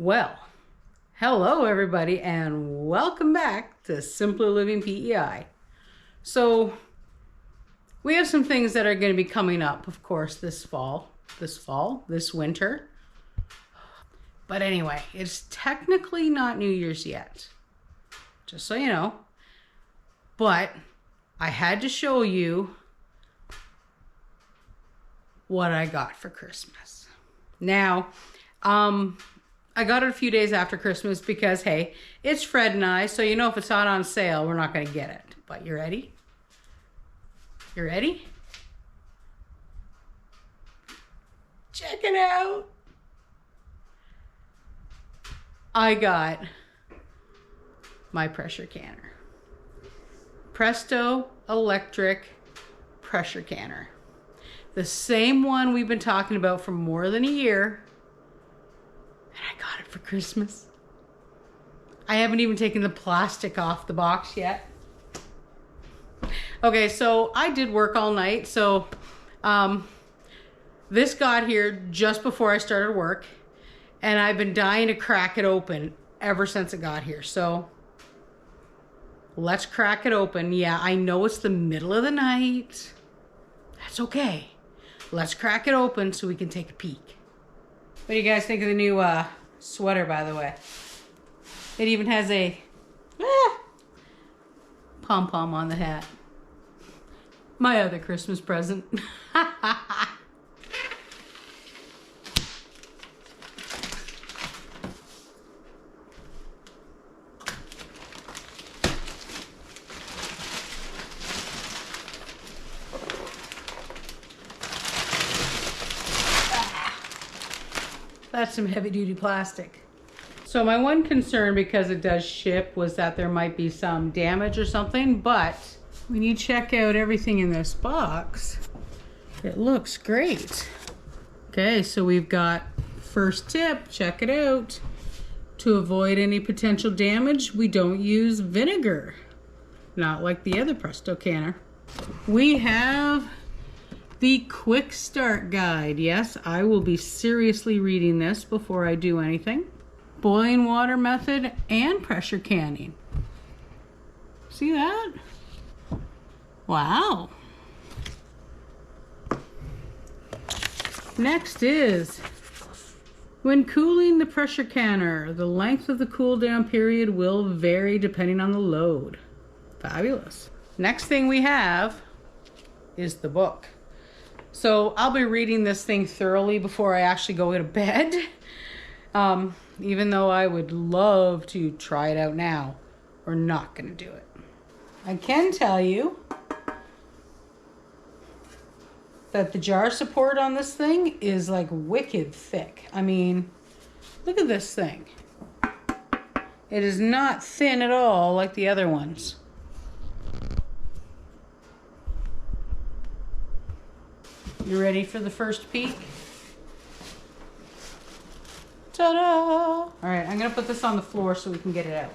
Well, hello everybody and welcome back to Simpler Living PEI. So we have some things that are going to be coming up, of course, this winter. But anyway, it's technically not New Year's yet, just so you know. But I had to show you what I got for Christmas. Now, I got it a few days after Christmas because, hey, it's Fred and I, so you know if it's not on sale, we're not going to get it. But you ready? You ready? Check it out. I got my pressure canner. Presto electric pressure canner. The same one we've been talking about for more than a year. And I got it for Christmas. I haven't even taken the plastic off the box yet. Okay, so I did work all night. So this got here just before I started work. And I've been dying to crack it open ever since it got here. So let's crack it open. Yeah, I know it's the middle of the night. That's okay. Let's crack it open so we can take a peek. What do you guys think of the new sweater, by the way? It even has a pom-pom on the hat. My other Christmas present. That's some heavy-duty plastic. So my one concern, because it does ship, was that there might be some damage or something, but when you check out everything in this box, it looks great. Okay, so we've got first tip, check it out. To avoid any potential damage, we don't use vinegar. Not like the other Presto canner. We have the quick start guide. Yes, I will be seriously reading this before I do anything. Boiling water method and pressure canning. See that? Wow. Next is, when cooling the pressure canner, the length of the cool down period will vary depending on the load. Fabulous. Next thing we have is the book. So I'll be reading this thing thoroughly before I actually go to bed. Even though I would love to try it out now, we're not going to do it. I can tell you that the jar support on this thing is like wicked thick. I mean, look at this thing. It is not thin at all like the other ones. You ready for the first peek? Ta-da! All right, I'm gonna put this on the floor so we can get it out.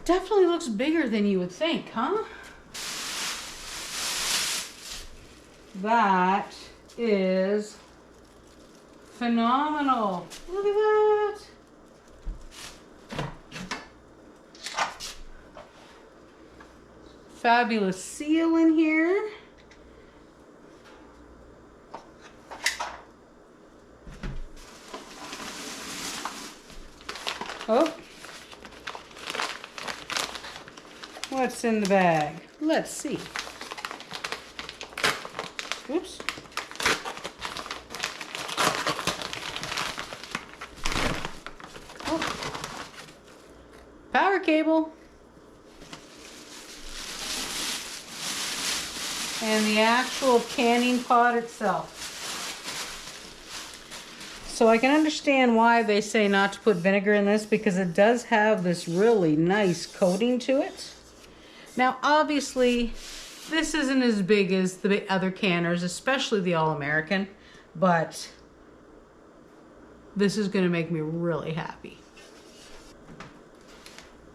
Definitely looks bigger than you would think, huh? That is phenomenal. Look at that. Fabulous seal in here. Oh. What's in the bag? Let's see. Oops. Oh. Power cable. And the actual canning pot itself. So I can understand why they say not to put vinegar in this, because it does have this really nice coating to it. Now obviously this isn't as big as the other canners, especially the All-American, but this is going to make me really happy.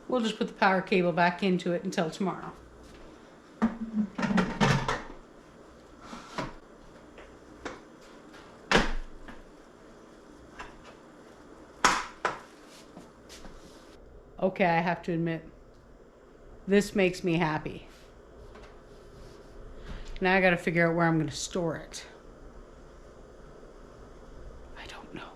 We'll just put the power cable back into it until tomorrow. Okay, I have to admit, this makes me happy. Now I got to figure out where I'm going to store it. I don't know.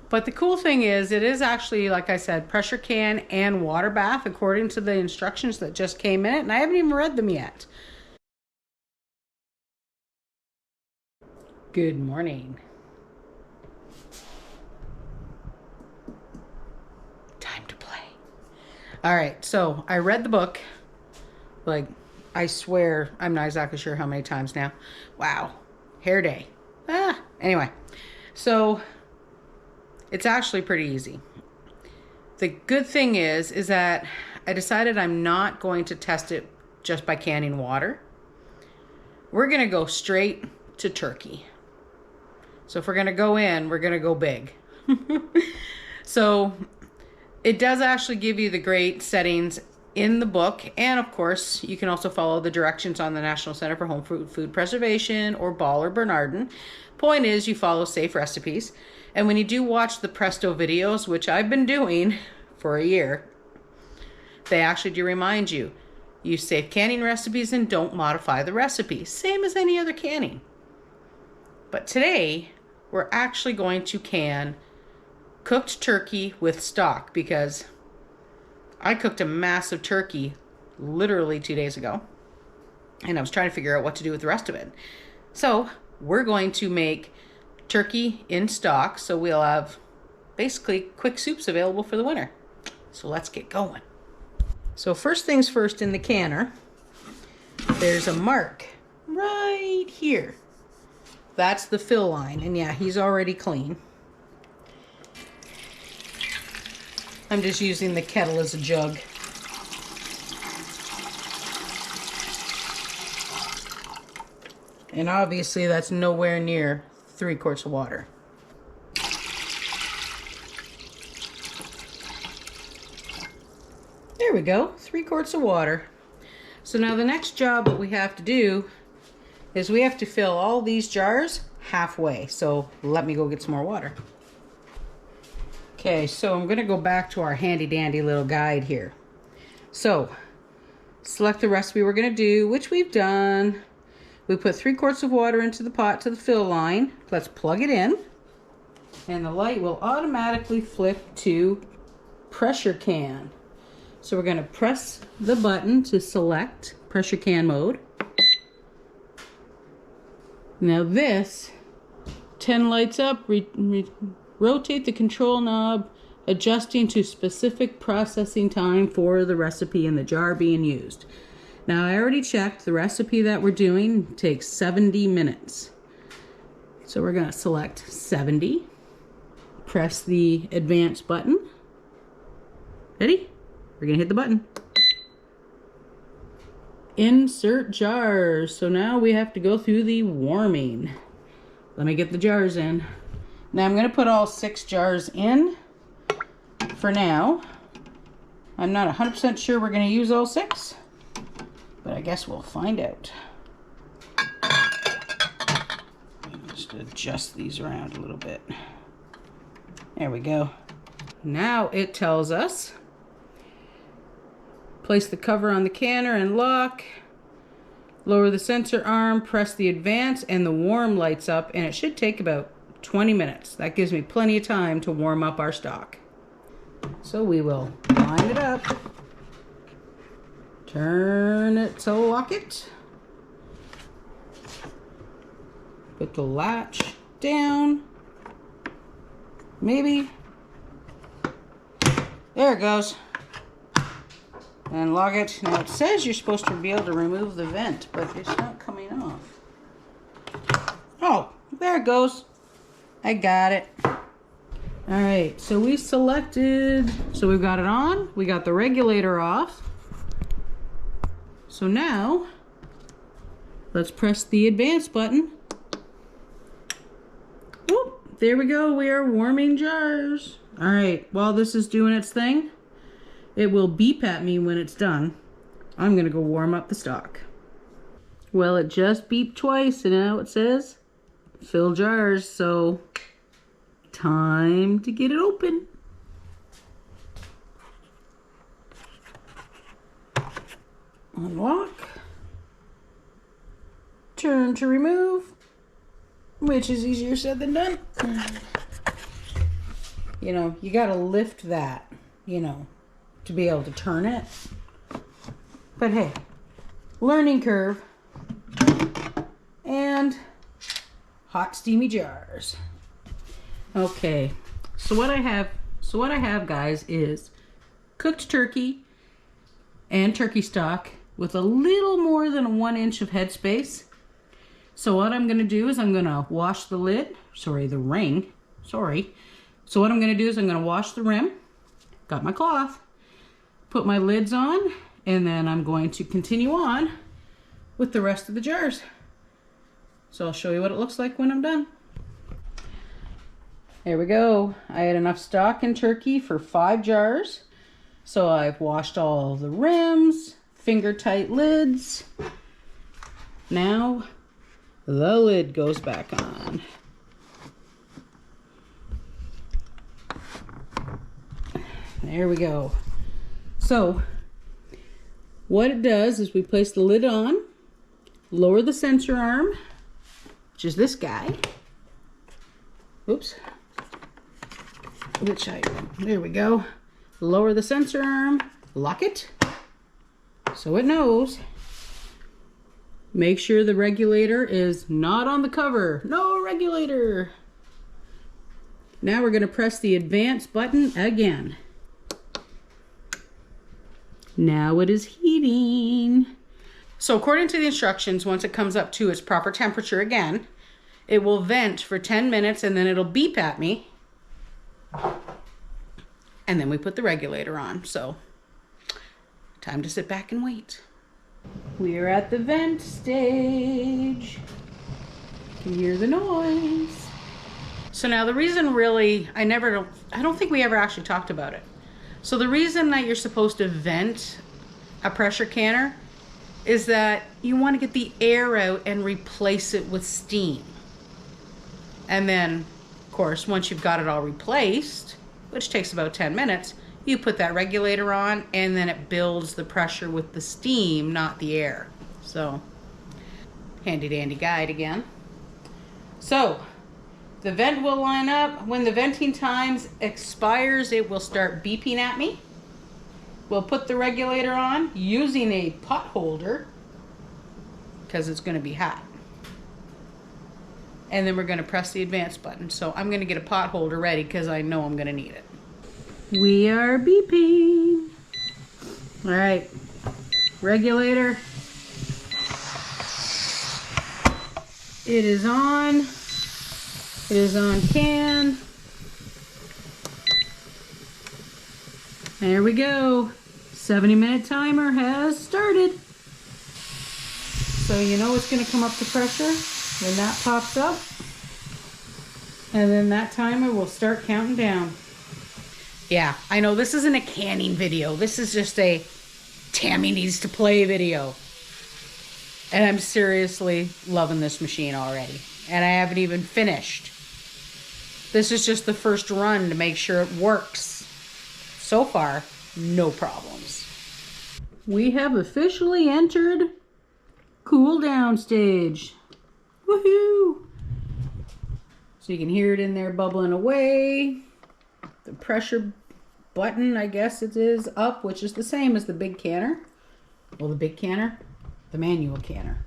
But the cool thing is, it is actually, like I said, pressure can and water bath according to the instructions that just came in it, and I haven't even read them yet. Good morning. Time to play. All right, so I read the book, like, I swear, I'm not exactly sure how many times now. Wow, hair day. Anyway, so it's actually pretty easy. The good thing is that I decided I'm not going to test it just by canning water. We're gonna go straight to turkey. So if we're gonna go in, we're gonna go big. So it does actually give you the great settings in the book, and of course you can also follow the directions on the National Center for Home Food Preservation or Ball or Bernardin. Point is, you follow safe recipes, and when you do watch the Presto videos, which I've been doing for a year, they actually do remind you, use safe canning recipes and don't modify the recipe, same as any other canning. But today we're actually going to can cooked turkey with stock, because I cooked a massive turkey literally 2 days ago, and I was trying to figure out what to do with the rest of it. So we're going to make turkey in stock, so we'll have basically quick soups available for the winter. So let's get going. So first things first, in the canner, there's a mark right here. That's the fill line, and yeah, he's already clean. I'm just using the kettle as a jug. And obviously that's nowhere near 3 quarts of water. There we go, 3 quarts of water. So now the next job that we have to do is we have to fill all these jars halfway. So let me go get some more water. Okay, so I'm gonna go back to our handy dandy little guide here. So select the recipe we're gonna do, which we've done. We put 3 quarts of water into the pot to the fill line. Let's plug it in, and the light will automatically flip to pressure can. So we're gonna press the button to select pressure can mode. Now this 10 lights up, rotate the control knob, adjusting to specific processing time for the recipe in the jar being used. Now I already checked, the recipe that we're doing takes 70 minutes. So we're gonna select 70, press the advance button. Ready? We're gonna hit the button. Insert jars. So now we have to go through the warming. Let me get the jars in. Now I'm gonna put all 6 jars in for now. I'm not 100% sure we're gonna use all 6, but I guess we'll find out. Just adjust these around a little bit. There we go. Now it tells us, place the cover on the canner and lock. Lower the sensor arm, press the advance, and the warm lights up, and it should take about 20 minutes. That gives me plenty of time to warm up our stock. So we will line it up, turn it to lock it, put the latch down, maybe, there it goes, and lock it. Now it says you're supposed to be able to remove the vent, but it's not coming off. Oh, there it goes. I got it. All right, so we selected, so we've got it on, we got the regulator off. So now, let's press the advance button. Whoop, there we go, we are warming jars. All right, while this is doing its thing, it will beep at me when it's done. I'm gonna go warm up the stock. Well, it just beeped twice, and now it says, fill jars, so time to get it open. Unlock. Turn to remove, which is easier said than done. You know, you gotta lift that, you know, to be able to turn it. But hey, learning curve. And hot steamy jars. Okay, so what I have guys is cooked turkey and turkey stock with a little more than 1 inch of headspace. So what I'm gonna do is I'm gonna wash the lid, the ring, So what I'm gonna do is I'm gonna wash the rim, got my cloth, put my lids on, and then I'm going to continue on with the rest of the jars. So I'll show you what it looks like when I'm done. There we go. I had enough stock and turkey for 5 jars. So I've washed all of the rims, finger tight lids. Now the lid goes back on. There we go. So what it does is we place the lid on, lower the sensor arm, which is this guy. Oops. Which I, there we go. Lower the sensor arm, lock it, so it knows. Make sure the regulator is not on the cover. No regulator. Now we're going to press the advance button again. Now it is heating. So according to the instructions, once it comes up to its proper temperature again, it will vent for 10 minutes and then it'll beep at me. And then we put the regulator on. So time to sit back and wait. We are at the vent stage. You can hear the noise. So now the reason really, I don't think we ever actually talked about it. So the reason that you're supposed to vent a pressure canner is that you want to get the air out and replace it with steam. And then, of course, once you've got it all replaced, which takes about 10 minutes, you put that regulator on and then it builds the pressure with the steam, not the air. So, handy dandy guide again. So, the vent will line up. When the venting times expires, it will start beeping at me. We'll put the regulator on using a pot holder because it's going to be hot. And then we're going to press the advance button. So I'm going to get a pot holder ready because I know I'm going to need it. We are beeping. All right, regulator. It is on. It is on can. There we go. 70-minute timer has started. So you know it's going to come up to pressure when that pops up. And then that timer will start counting down. Yeah, I know this isn't a canning video. This is just a Tammy needs to play video. And I'm seriously loving this machine already. And I haven't even finished. This is just the first run to make sure it works. So far, no problems. We have officially entered cool down stage. Woohoo! So you can hear it in there bubbling away. The pressure button, I guess it is, up, which is the same as the big canner. Well, the big canner, the manual canner.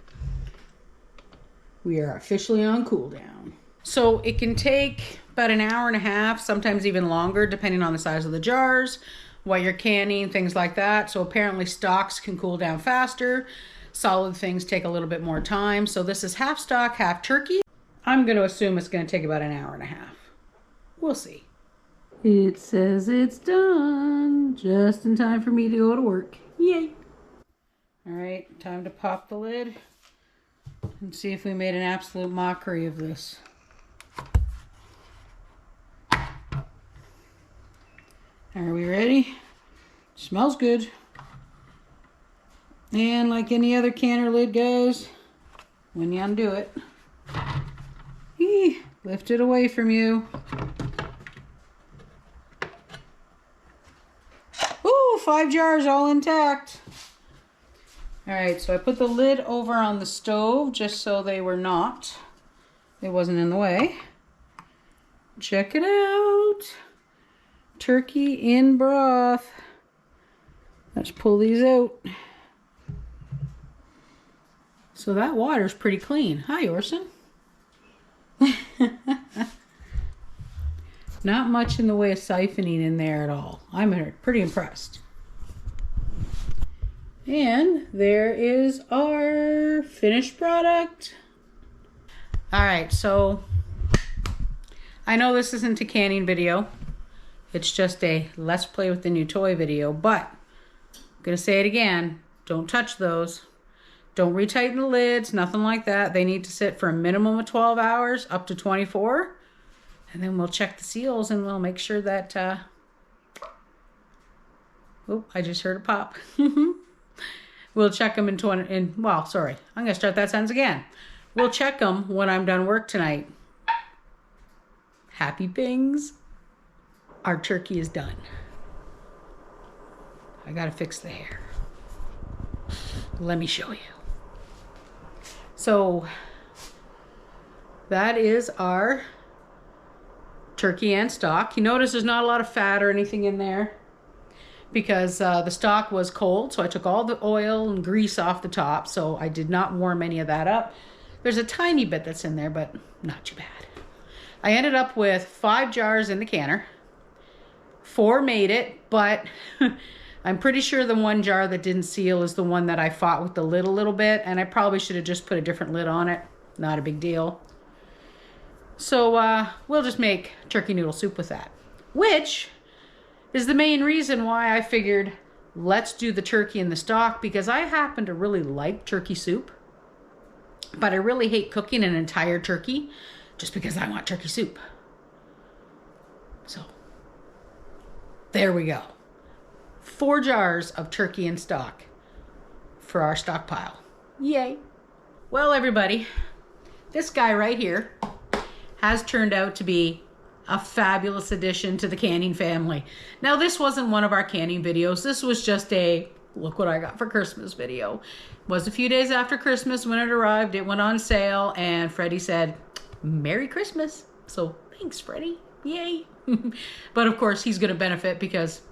We are officially on cool down. So it can take about an hour and a half, sometimes even longer, depending on the size of the jars, what you're canning, things like that. So apparently stocks can cool down faster. Solid things take a little bit more time. So this is half stock, half turkey. I'm going to assume it's going to take about an hour and a half. We'll see. It says it's done. Just in time for me to go to work. Yay. All right, time to pop the lid and see if we made an absolute mockery of this. Are we ready? Smells good. And like any other canner lid goes, when you undo it, lift it away from you. Ooh, 5 jars all intact. All right, so I put the lid over on the stove just so it wasn't in the way. Check it out. Turkey in broth. Let's pull these out. So that water's pretty clean. Hi, Orson. Not much in the way of siphoning in there at all. I'm pretty impressed. And there is our finished product. All right, so I know this isn't a canning video. It's just a let's play with the new toy video, but I'm gonna say it again. Don't touch those. Don't retighten the lids, nothing like that. They need to sit for a minimum of 12 hours, up to 24. And then we'll check the seals and we'll make sure that, oh, I just heard a pop. We'll check them I'm gonna start that sentence again. We'll check them when I'm done work tonight. Happy Pings. Our turkey is done. I gotta fix the hair. Let me show you. So that is our turkey and stock. You notice there's not a lot of fat or anything in there because the stock was cold, so I took all the oil and grease off the top, so I did not warm any of that up. There's a tiny bit that's in there, but not too bad. I ended up with 5 jars in the canner. 4 made it, but I'm pretty sure the 1 jar that didn't seal is the one that I fought with the lid a little bit, and I probably should have just put a different lid on it. Not a big deal. So we'll just make turkey noodle soup with that, which is the main reason why I figured let's do the turkey and the stock, because I happen to really like turkey soup, but I really hate cooking an entire turkey just because I want turkey soup. So there we go. 4 jars of turkey and stock for our stockpile. Yay. Well, everybody, this guy right here has turned out to be a fabulous addition to the canning family. Now, this wasn't one of our canning videos. This was just a look what I got for Christmas video. It was a few days after Christmas when it arrived. It went on sale and Freddie said, Merry Christmas. So thanks, Freddie. Yay. But of course he's going to benefit because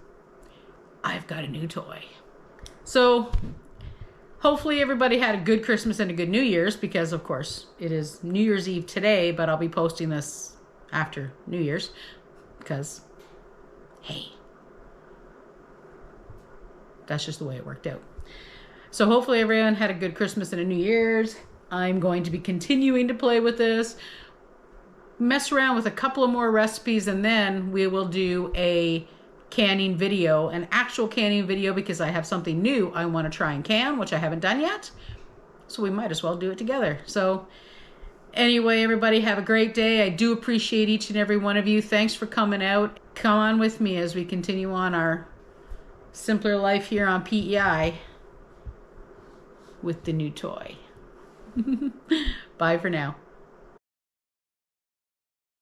I've got a new toy. So hopefully everybody had a good Christmas and a good New Year's, because of course it is New Year's Eve today, but I'll be posting this after New Year's because, hey, that's just the way it worked out. So hopefully everyone had a good Christmas and a New Year's. I'm going to be continuing to play with this, mess around with a couple of more recipes, and then we will do a canning video, an actual canning video, because I have something new I want to try and can, which I haven't done yet. So we might as well do it together. So anyway, everybody have a great day. I do appreciate each and every one of you. Thanks for coming out. Come on with me as we continue on our simpler life here on PEI with the new toy. Bye for now.